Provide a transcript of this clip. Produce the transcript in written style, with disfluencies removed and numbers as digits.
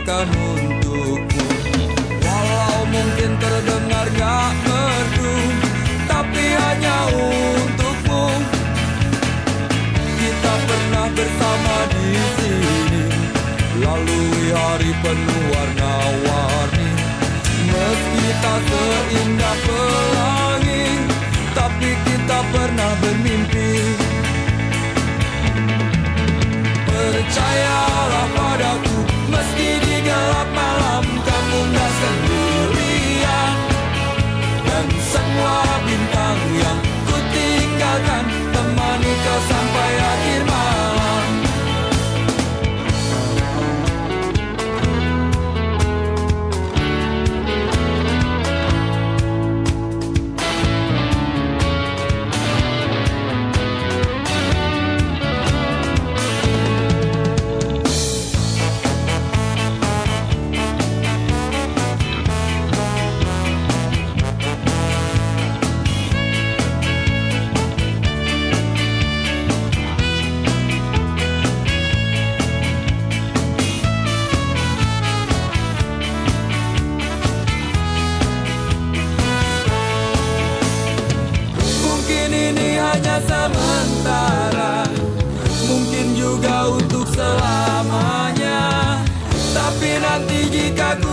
tinggalkan untukmu. Walau mungkin terdengar gak merdu, tapi hanya untukmu. Kita pernah bersama di sini, lalui hari penuh warna-warni. Meski tak seindah pelangi, tapi kita pernah bermimpi. Percayalah padaku, meski di gelap malam kamu gak sendirian. Dan semua bintang yang ku tinggalkan temani kau sampai akhir malam. Hanya sementara, mungkin juga untuk selamanya. Tapi nanti jika ku